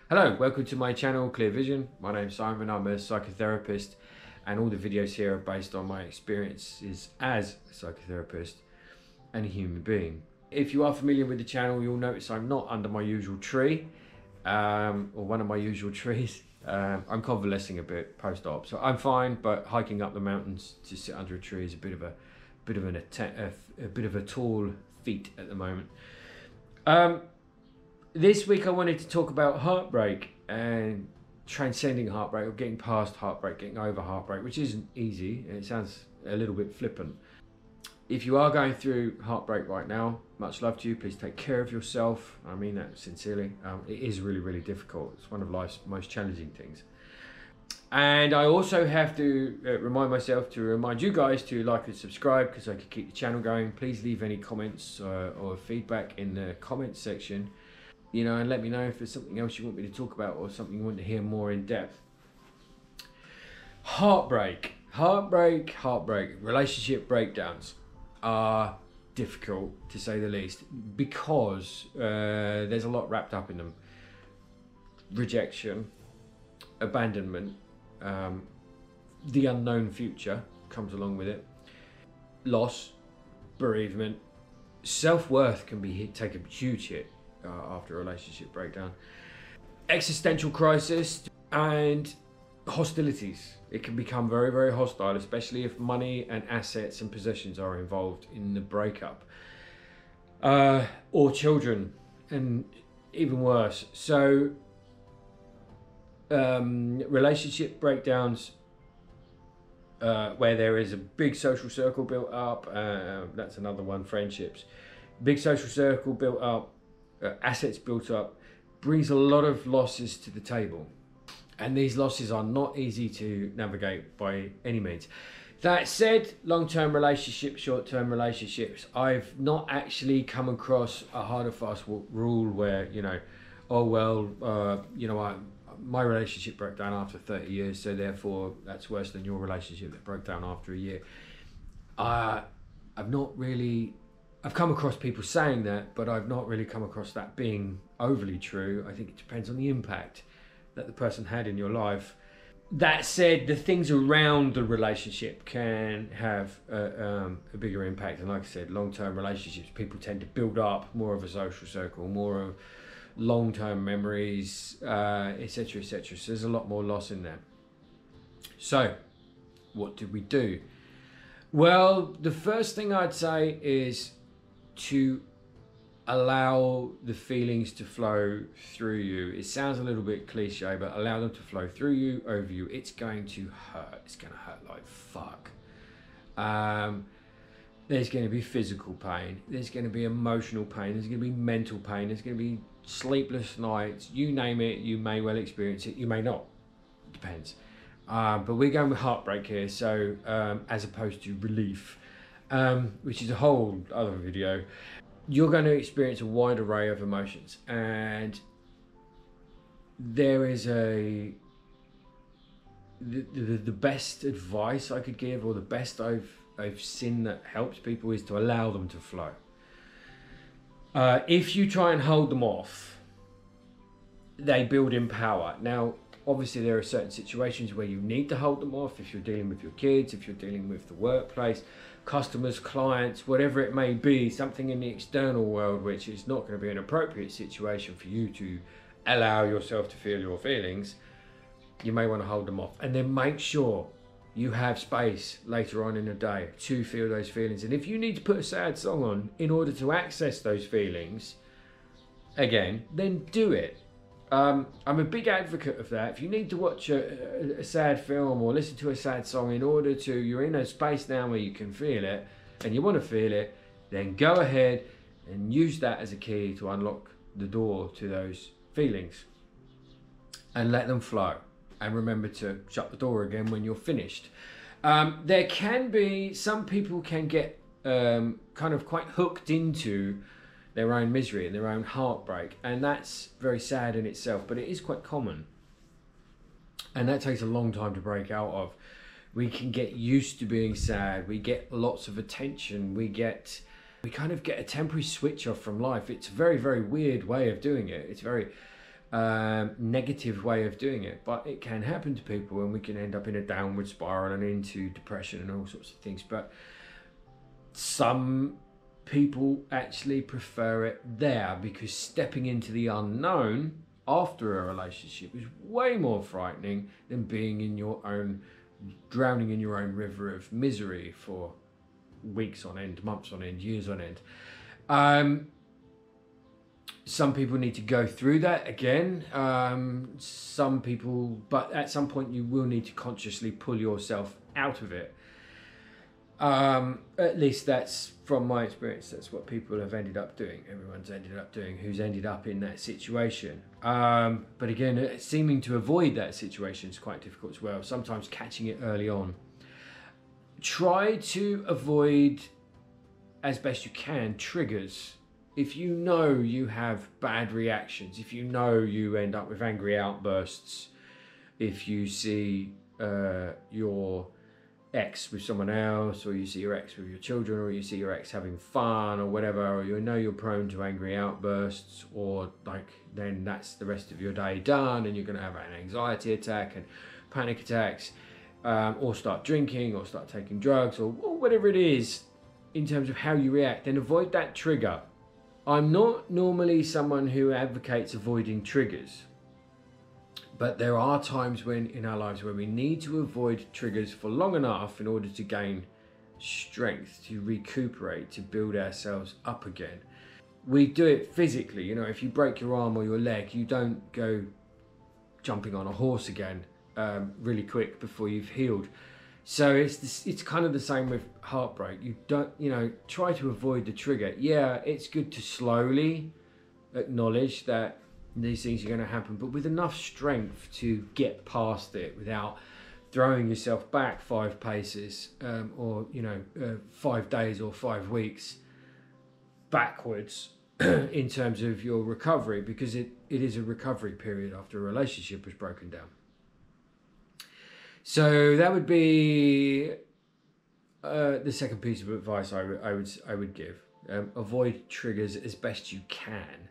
Hello, welcome to my channel, Clear Vision. My name's Simon, I'm a psychotherapist, and all the videos here are based on my experiences as a psychotherapist and a human being. If you are familiar with the channel, you'll notice I'm not under my usual tree, or one of my usual trees. I'm convalescing a bit post-op, so I'm fine, but hiking up the mountains to sit under a tree is a bit of a tall feat at the moment. This week I wanted to talk about heartbreak and transcending heartbreak, or getting past heartbreak, getting over heartbreak, which isn't easy, and it sounds a little bit flippant. If you are going through heartbreak right now, much love to you. Please take care of yourself. I mean that sincerely. It is really, really difficult. It's one of life's most challenging things. And I also have to remind you guys to like and subscribe, because I can keep the channel going. Please leave any comments or feedback in the comments section. And let me know if there's something else you want me to talk about, or something you want to hear more in depth. Heartbreak, relationship breakdowns are difficult, to say the least, because there's a lot wrapped up in them. Rejection, abandonment, the unknown future comes along with it, loss, bereavement, self-worth can take a huge hit after a relationship breakdown, existential crisis, and hostilities. It can become very, very hostile, especially if money and assets and possessions are involved in the breakup, or children, and even worse. So relationship breakdowns where there is a big social circle built up, that's another one. Friendships, big social circle built up, assets built up, brings a lot of losses to the table, and these losses are not easy to navigate by any means. That said, long-term relationships, short-term relationships, I've not actually come across a hard and fast rule where my relationship broke down after 30 years, so therefore that's worse than your relationship that broke down after a year. I've come across people saying that, but I've not really come across that being overly true. I think it depends on the impact that the person had in your life. That said, the things around the relationship can have a bigger impact. And like I said, long-term relationships, people tend to build up more of a social circle, more of long-term memories, etc., etc. So there's a lot more loss in there. So what do we do? Well, the first thing I'd say is to allow the feelings to flow through you. It sounds a little bit cliche, but allow them to flow through you, over you. It's going to hurt. It's going to hurt like fuck. There's going to be physical pain. There's going to be emotional pain. There's going to be mental pain. There's going to be sleepless nights. You name it, you may well experience it. You may not. It depends. But we're going with heartbreak here, so as opposed to relief, which is a whole other video. You're going to experience a wide array of emotions, and there is the best advice I could give, or the best I've seen that helps people, is to allow them to flow. If you try and hold them off, they build in power. Now, obviously there are certain situations where you need to hold them off. If you're dealing with your kids, if you're dealing with the workplace, customers, clients, whatever it may be, something in the external world which is not going to be an appropriate situation for you to allow yourself to feel your feelings, you may want to hold them off. And then make sure you have space later on in the day to feel those feelings. And if you need to put a sad song on in order to access those feelings again, then do it. I'm a big advocate of that. If you need to watch a sad film or listen to a sad song in order to, you're in a space now where you can feel it and you want to feel it, then go ahead and use that as a key to unlock the door to those feelings and let them flow. And remember to shut the door again when you're finished. There can be, some people can get kind of quite hooked into their own misery and their own heartbreak, and that's very sad in itself, but it is quite common, and that takes a long time to break out of. We can get used to being sad, we get lots of attention, we kind of get a temporary switch off from life. It's a very, very weird way of doing it. It's very negative way of doing it, but it can happen to people, and we can end up in a downward spiral and into depression and all sorts of things. But some people actually prefer it there, because stepping into the unknown after a relationship is way more frightening than being in your own, drowning in your own river of misery for weeks on end, months on end, years on end. Some people need to go through that again. Some people, but at some point you will need to consciously pull yourself out of it. At least that's from my experience. That's what people have ended up doing. Everyone's ended up doing who's ended up in that situation. But again, seeming to avoid that situation is quite difficult as well. Sometimes catching it early on. Try to avoid, as best you can, triggers. If you know you have bad reactions, if you know you end up with angry outbursts, if you see your ex with someone else, or you see your ex with your children, or you see your ex having fun or whatever, or you know you're prone to angry outbursts, or like then that's the rest of your day done, and you're going to have an anxiety attack and panic attacks, or start drinking, or start taking drugs, or whatever it is in terms of how you react, then avoid that trigger. I'm not normally someone who advocates avoiding triggers, but there are times when in our lives where we need to avoid triggers for long enough in order to gain strength, to recuperate, to build ourselves up again. We do it physically. You know, if you break your arm or your leg, you don't go jumping on a horse again really quick before you've healed. So it's kind of the same with heartbreak. You don't, try to avoid the trigger. Yeah, it's good to slowly acknowledge that these things are going to happen, but with enough strength to get past it without throwing yourself back 5 paces, or 5 days or 5 weeks backwards in terms of your recovery, because it is a recovery period after a relationship has broken down. So that would be the second piece of advice I would give. Avoid triggers as best you can.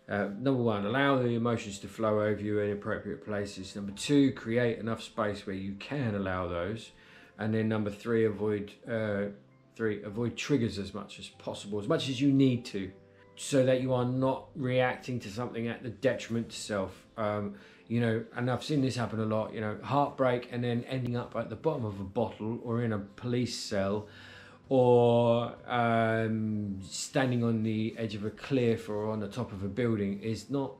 Number 1, allow the emotions to flow over you in appropriate places. Number 2, create enough space where you can allow those. And then number 3, avoid triggers as much as possible, as much as you need to, so that you are not reacting to something at the detriment to self. And I've seen this happen a lot, heartbreak and then ending up at the bottom of a bottle or in a police cell, or standing on the edge of a cliff or on the top of a building, is not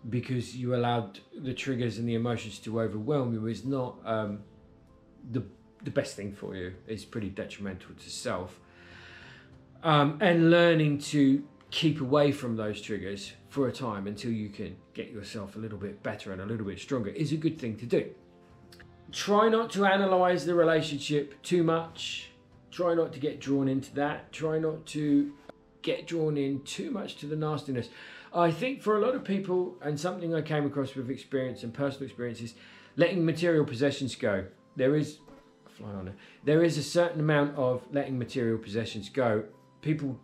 because you allowed the triggers and the emotions to overwhelm you, is not the best thing for you. It's pretty detrimental to self. And learning to keep away from those triggers for a time until you can get yourself a little bit better and a little bit stronger is a good thing to do. Try not to analyze the relationship too much. Try not to get drawn into that. Try not to get drawn in too much to the nastiness. I think for a lot of people, and something I came across with experience and personal experience, is letting material possessions go. There is a certain amount of letting material possessions go. People,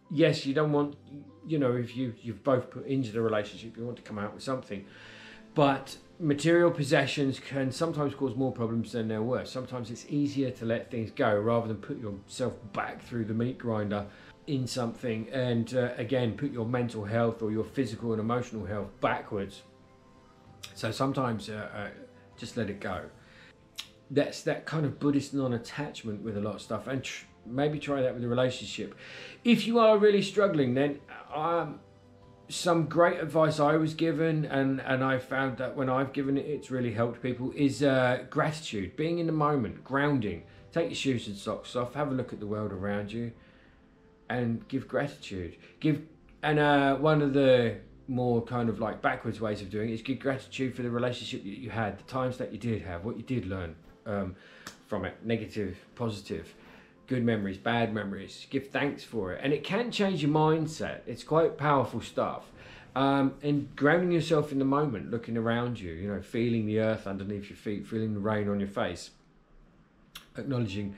yes, you don't want, if you've both put into the relationship, you want to come out with something. But material possessions can sometimes cause more problems than they're worth. Sometimes it's easier to let things go rather than put yourself back through the meat grinder in something, and again, put your mental health or your physical and emotional health backwards. So sometimes just let it go. That's that kind of Buddhist non-attachment with a lot of stuff, and maybe try that with a relationship. If you are really struggling, then some great advice I was given, and I found that when I've given it, it's really helped people, is gratitude, being in the moment, grounding. Take your shoes and socks off, have a look at the world around you, and give gratitude. One of the more kind of like backwards ways of doing it is give gratitude for the relationship that you had, the times that you did have, what you did learn from it, negative, positive, good memories, bad memories. Give thanks for it, and it can change your mindset. It's quite powerful stuff. And grounding yourself in the moment, looking around you, feeling the earth underneath your feet, feeling the rain on your face, acknowledging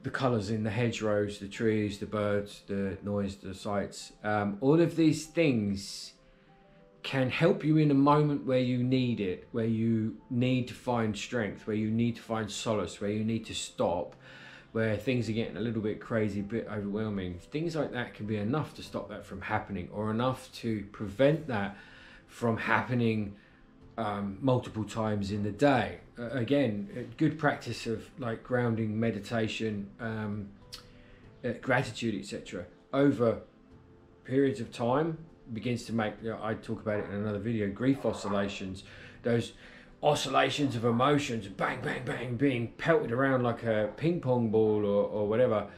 the colours in the hedgerows, the trees, the birds, the noise, the sights. All of these things can help you in a moment where you need it, where you need to find strength, where you need to find solace, where you need to stop, where things are getting a little bit crazy, a bit overwhelming. Things like that can be enough to stop that from happening, or enough to prevent that from happening multiple times in the day. Again, a good practice of like grounding, meditation, gratitude, etc. over periods of time begins to make, I talk about it in another video, grief oscillations, those oscillations of emotions, bang, bang, bang, being pelted around like a ping pong ball or whatever.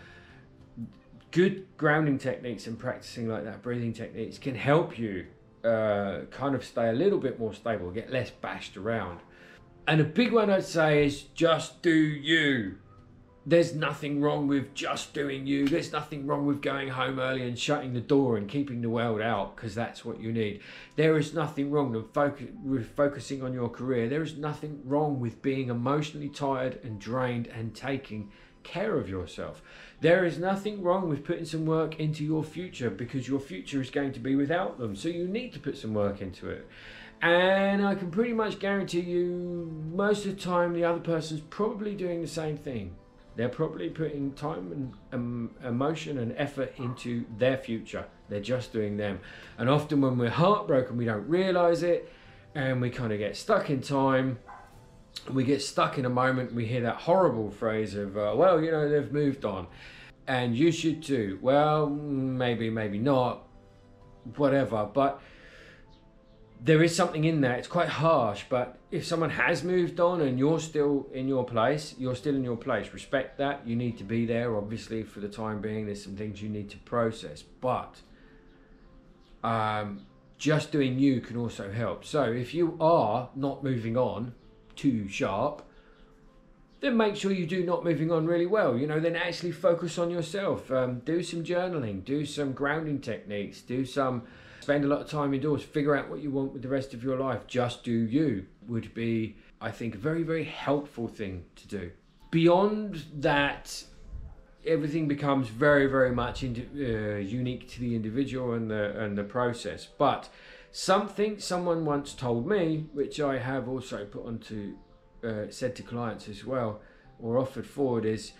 Good grounding techniques and practicing like that, breathing techniques, can help you kind of stay a little bit more stable, get less bashed around. And a big one I'd say is just do you. There's nothing wrong with just doing you. There's nothing wrong with going home early and shutting the door and keeping the world out because that's what you need. There is nothing wrong with focusing on your career. There is nothing wrong with being emotionally tired and drained and taking care of yourself. There is nothing wrong with putting some work into your future because your future is going to be without them. So you need to put some work into it. And I can pretty much guarantee you most of the time the other person's probably doing the same thing. They're probably putting time and emotion and effort into their future. They're just doing them. And often when we're heartbroken, we don't realize it, and we kind of get stuck in time. We get stuck in a moment. We hear that horrible phrase of, well, you know, they've moved on. And you should too. Well, maybe, maybe not. Whatever. But there is something in that. It's quite harsh, but if someone has moved on and you're still in your place, you're still in your place. Respect that. You need to be there, obviously, for the time being. There's some things you need to process, but just doing you can also help. So if you are not moving on too sharp, then make sure you do not moving on really well. You know, then actually focus on yourself. Do some journaling, do some grounding techniques, spend a lot of time indoors, figure out what you want with the rest of your life. Just do you would be, I think, a very, very helpful thing to do. Beyond that, everything becomes very, very much unique to the individual and the process. But something someone once told me, which I have also put onto, said to clients as well, or offered forward, is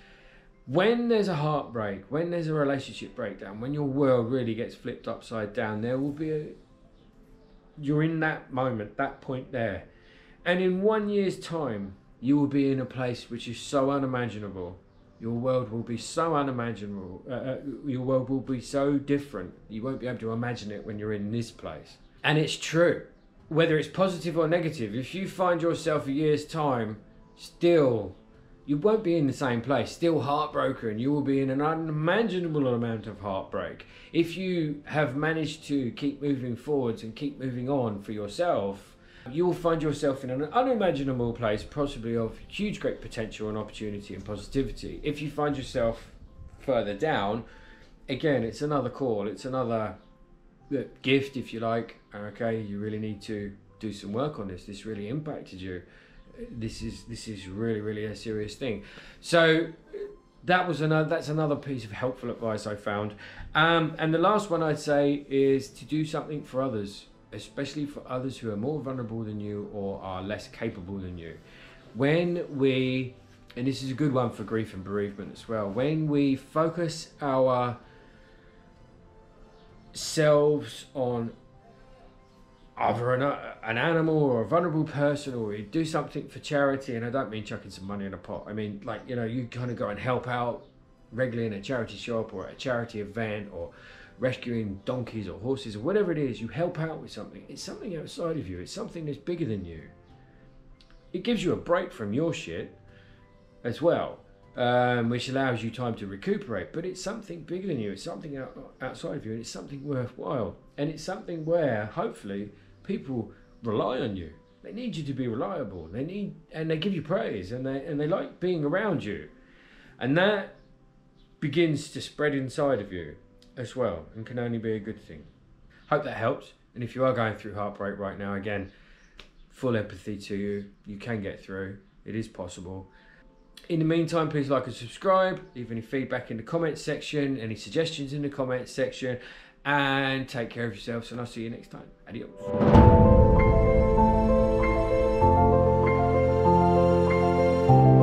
when there's a heartbreak, when there's a relationship breakdown, when your world really gets flipped upside down, there will be you're in that moment, that point there. And in 1 year's time, you will be in a place which is so unimaginable. Your world will be so unimaginable. Your world will be so different. You won't be able to imagine it when you're in this place. And it's true. Whether it's positive or negative, if you find yourself a year's time still, you won't be in the same place, still heartbroken. You will be in an unimaginable amount of heartbreak. If you have managed to keep moving forwards and keep moving on for yourself, you will find yourself in an unimaginable place, possibly of huge, great potential and opportunity and positivity. If you find yourself further down, again, it's another call. It's another gift, if you like. Okay, you really need to do some work on this. This really impacted you. This is really, really a serious thing. So that's another piece of helpful advice I found. And the last one I'd say is to do something for others, especially for others who are more vulnerable than you or are less capable than you. And this is a good one for grief and bereavement as well, when we focus our selves on either an animal or a vulnerable person, or we do something for charity, and I don't mean chucking some money in a pot. I mean, like, you know, you kind of go and help out regularly in a charity shop or at a charity event, or rescuing donkeys or horses or whatever it is. You help out with something. It's something outside of you. It's something that's bigger than you. It gives you a break from your shit as well, which allows you time to recuperate. But it's something bigger than you. It's something outside of you, and it's something worthwhile. And it's something where hopefully people rely on you. They need you to be reliable. And they give you praise, and they like being around you. And that begins to spread inside of you as well, and can only be a good thing. Hope that helps. And if you are going through heartbreak right now, again, full empathy to you. You can get through. It is possible. In the meantime, please like and subscribe. Leave any feedback in the comments section, any suggestions in the comments section, and take care of yourselves, and I'll see you next time. Adios.